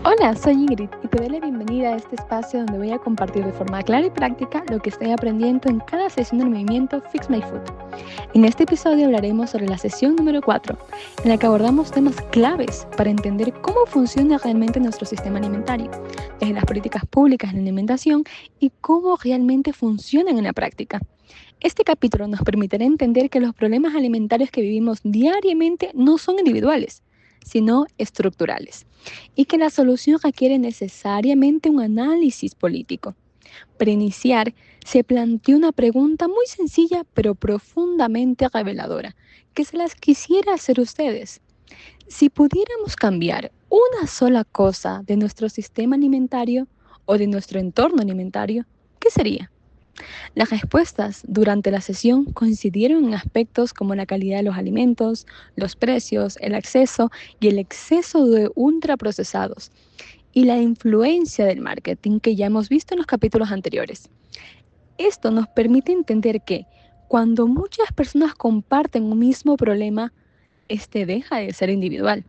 Hola, soy Ingrid y te doy la bienvenida a este espacio donde voy a compartir de forma clara y práctica lo que estoy aprendiendo en cada sesión del movimiento Fix My Food. En este episodio hablaremos sobre la sesión número 4, en la que abordamos temas claves para entender cómo funciona realmente nuestro sistema alimentario, desde las políticas públicas en la alimentación y cómo realmente funcionan en la práctica. Este capítulo nos permitirá entender que los problemas alimentarios que vivimos diariamente no son individuales, sino estructurales, y que la solución requiere necesariamente un análisis político. Para iniciar, se planteó una pregunta muy sencilla pero profundamente reveladora, que se las quisiera hacer ustedes. Si pudiéramos cambiar una sola cosa de nuestro sistema alimentario o de nuestro entorno alimentario, ¿qué sería? Las respuestas durante la sesión coincidieron en aspectos como la calidad de los alimentos, los precios, el acceso y el exceso de ultraprocesados y la influencia del marketing que ya hemos visto en los capítulos anteriores. Esto nos permite entender que cuando muchas personas comparten un mismo problema, este deja de ser individual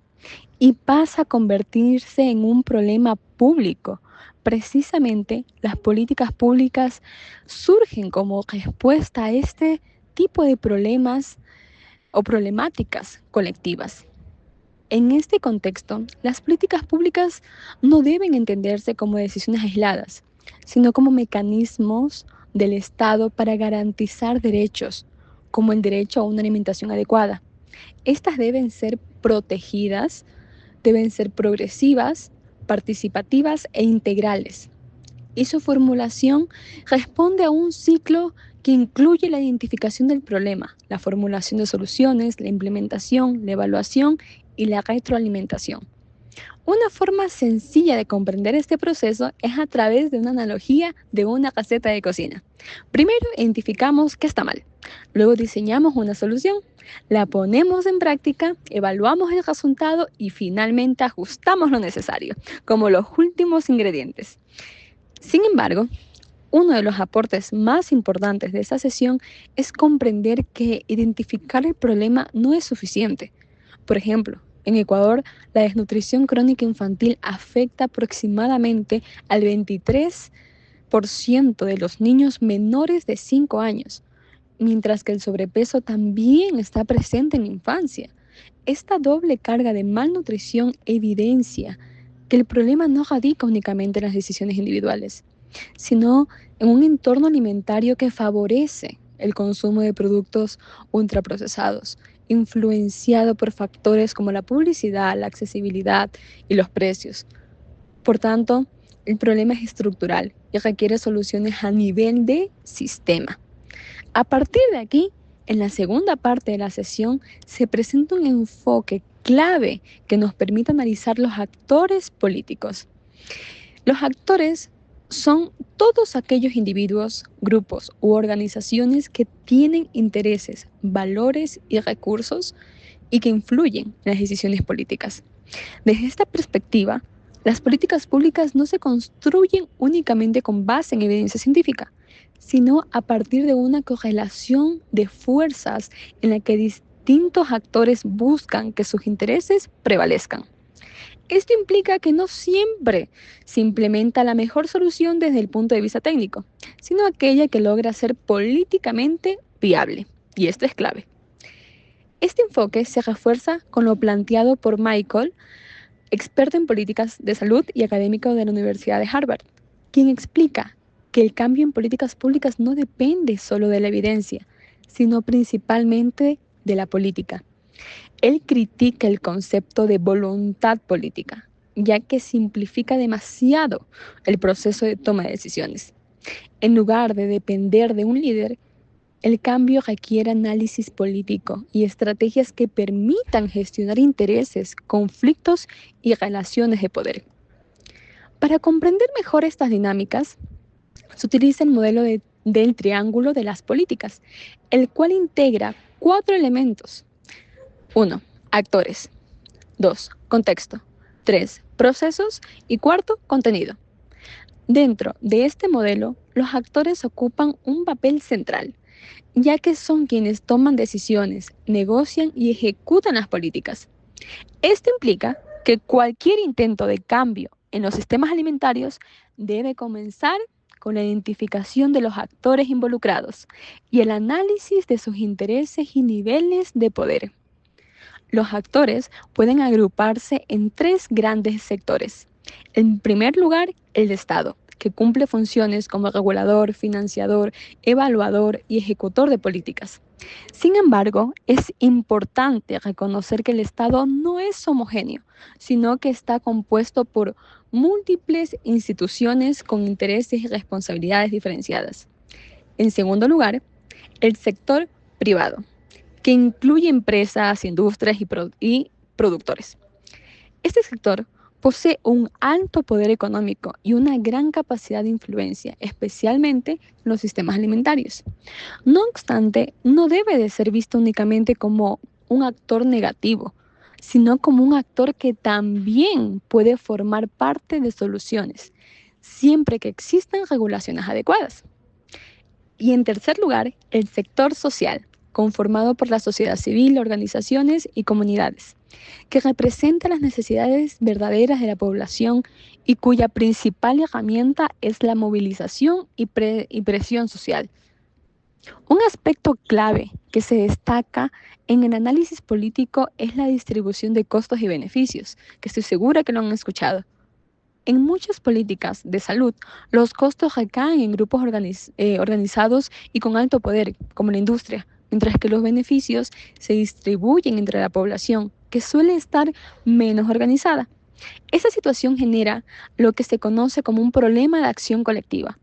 y pasa a convertirse en un problema público. Precisamente las políticas públicas surgen como respuesta a este tipo de problemas o problemáticas colectivas. En este contexto, las políticas públicas no deben entenderse como decisiones aisladas, sino como mecanismos del Estado para garantizar derechos, como el derecho a una alimentación adecuada. Estas deben ser protegidas, deben ser progresivas, participativas e integrales. Y su formulación responde a un ciclo que incluye la identificación del problema, la formulación de soluciones, la implementación, la evaluación y la retroalimentación. Una forma sencilla de comprender este proceso es a través de una analogía de una receta de cocina. Primero identificamos qué está mal, luego diseñamos una solución, la ponemos en práctica, evaluamos el resultado y finalmente ajustamos lo necesario, como los últimos ingredientes. Sin embargo, uno de los aportes más importantes de esta sesión es comprender que identificar el problema no es suficiente. Por ejemplo, en Ecuador, la desnutrición crónica infantil afecta aproximadamente al 23% de los niños menores de 5 años, mientras que el sobrepeso también está presente en la infancia. Esta doble carga de malnutrición evidencia que el problema no radica únicamente en las decisiones individuales, sino en un entorno alimentario que favorece el consumo de productos ultraprocesados, influenciado por factores como la publicidad, la accesibilidad y los precios. Por tanto, el problema es estructural y requiere soluciones a nivel de sistema. A partir de aquí, en la segunda parte de la sesión, se presenta un enfoque clave que nos permite analizar los actores políticos. Los actores son todos aquellos individuos, grupos u organizaciones que tienen intereses, valores y recursos y que influyen en las decisiones políticas. Desde esta perspectiva, las políticas públicas no se construyen únicamente con base en evidencia científica, sino a partir de una correlación de fuerzas en la que distintos actores buscan que sus intereses prevalezcan. Esto implica que no siempre se implementa la mejor solución desde el punto de vista técnico, sino aquella que logra ser políticamente viable. Y esto es clave. Este enfoque se refuerza con lo planteado por Michael, experto en políticas de salud y académico de la Universidad de Harvard, quien explica que el cambio en políticas públicas no depende solo de la evidencia, sino principalmente de la política. Él critica el concepto de voluntad política, ya que simplifica demasiado el proceso de toma de decisiones. En lugar de depender de un líder, el cambio requiere análisis político y estrategias que permitan gestionar intereses, conflictos y relaciones de poder. Para comprender mejor estas dinámicas, se utiliza el modelo del triángulo de las políticas, el cual integra 4 elementos. 1. Actores. 2. Contexto. 3. Procesos. Y 4. Contenido. Dentro de este modelo, los actores ocupan un papel central, ya que son quienes toman decisiones, negocian y ejecutan las políticas. Esto implica que cualquier intento de cambio en los sistemas alimentarios debe comenzar con la identificación de los actores involucrados y el análisis de sus intereses y niveles de poder. Los actores pueden agruparse en tres grandes sectores. En primer lugar, el Estado, que cumple funciones como regulador, financiador, evaluador y ejecutor de políticas. Sin embargo, es importante reconocer que el Estado no es homogéneo, sino que está compuesto por múltiples instituciones con intereses y responsabilidades diferenciadas. En segundo lugar, el sector privado, que incluye empresas, industrias y productores. Este sector posee un alto poder económico y una gran capacidad de influencia, especialmente en los sistemas alimentarios. No obstante, no debe de ser visto únicamente como un actor negativo, sino como un actor que también puede formar parte de soluciones, siempre que existan regulaciones adecuadas. Y en tercer lugar, el sector social, conformado por la sociedad civil, organizaciones y comunidades, que representa las necesidades verdaderas de la población y cuya principal herramienta es la movilización y presión social. Un aspecto clave que se destaca en el análisis político es la distribución de costos y beneficios, que estoy segura que lo han escuchado. En muchas políticas de salud, los costos recaen en grupos organizados y con alto poder, como la industria, mientras que los beneficios se distribuyen entre la población, que suele estar menos organizada. Esa situación genera lo que se conoce como un problema de acción colectiva,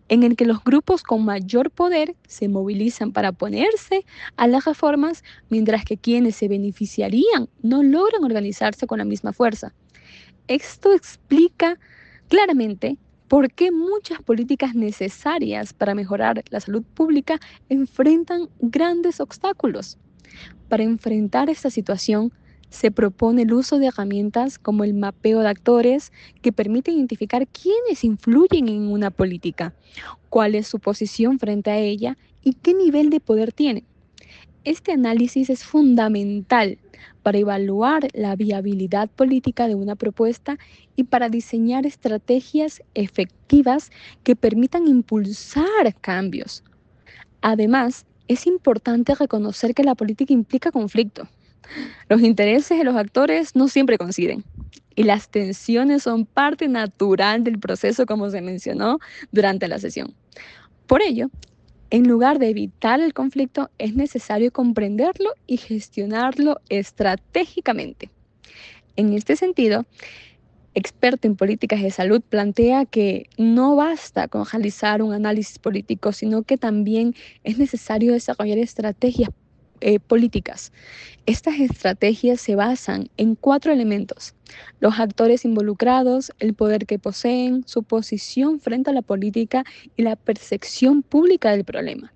en el que los grupos con mayor poder se movilizan para oponerse a las reformas, mientras que quienes se beneficiarían no logran organizarse con la misma fuerza. Esto explica claramente por qué muchas políticas necesarias para mejorar la salud pública enfrentan grandes obstáculos. Para enfrentar esta situación, se propone el uso de herramientas como el mapeo de actores que permite identificar quiénes influyen en una política, cuál es su posición frente a ella y qué nivel de poder tienen. Este análisis es fundamental para evaluar la viabilidad política de una propuesta y para diseñar estrategias efectivas que permitan impulsar cambios. Además, es importante reconocer que la política implica conflicto. Los intereses de los actores no siempre coinciden y las tensiones son parte natural del proceso, como se mencionó durante la sesión. Por ello, en lugar de evitar el conflicto, es necesario comprenderlo y gestionarlo estratégicamente. En este sentido, experto en políticas de salud plantea que no basta con realizar un análisis político, sino que también es necesario desarrollar estrategias políticas. Estas estrategias se basan en cuatro elementos: los actores involucrados, el poder que poseen, su posición frente a la política y la percepción pública del problema.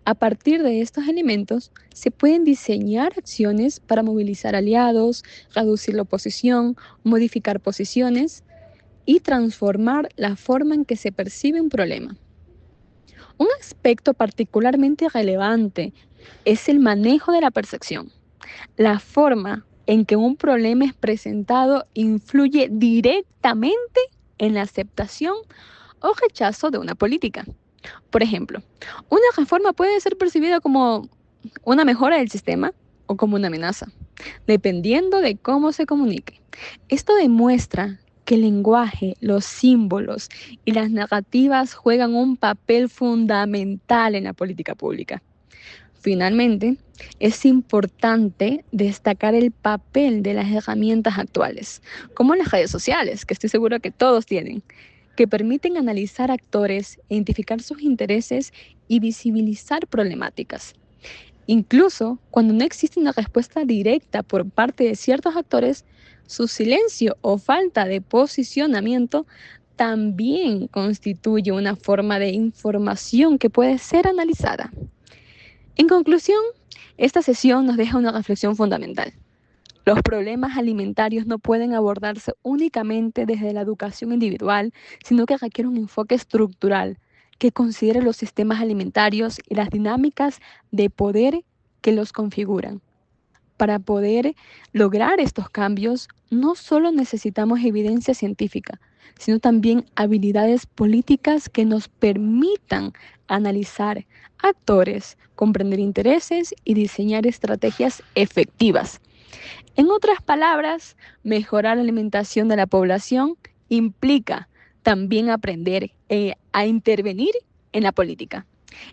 A partir de estos elementos, se pueden diseñar acciones para movilizar aliados, reducir la oposición, modificar posiciones y transformar la forma en que se percibe un problema. Un aspecto particularmente relevante es el manejo de la percepción. La forma en que un problema es presentado influye directamente en la aceptación o rechazo de una política. Por ejemplo, una reforma puede ser percibida como una mejora del sistema o como una amenaza, dependiendo de cómo se comunique. Esto demuestra que el lenguaje, los símbolos y las narrativas juegan un papel fundamental en la política pública. Finalmente, es importante destacar el papel de las herramientas actuales, como las redes sociales, que estoy seguro que todos tienen, que permiten analizar actores, identificar sus intereses y visibilizar problemáticas. Incluso cuando no existe una respuesta directa por parte de ciertos actores, su silencio o falta de posicionamiento también constituye una forma de información que puede ser analizada. En conclusión, esta sesión nos deja una reflexión fundamental. Los problemas alimentarios no pueden abordarse únicamente desde la educación individual, sino que requiere un enfoque estructural que considere los sistemas alimentarios y las dinámicas de poder que los configuran. para poder lograr estos cambios, no solo necesitamos evidencia científica, sino también habilidades políticas que nos permitan analizar actores, comprender intereses y diseñar estrategias efectivas. En otras palabras, mejorar la alimentación de la población implica también aprender a intervenir en la política,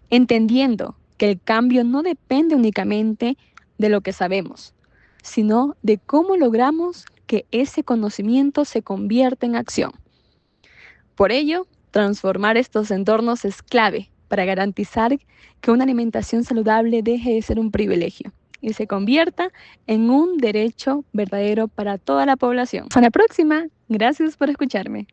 entendiendo que el cambio no depende únicamente de lo que sabemos, sino de cómo logramos que ese conocimiento se convierta en acción. Por ello, transformar estos entornos es clave para garantizar que una alimentación saludable deje de ser un privilegio y se convierta en un derecho verdadero para toda la población. Hasta la próxima. Gracias por escucharme.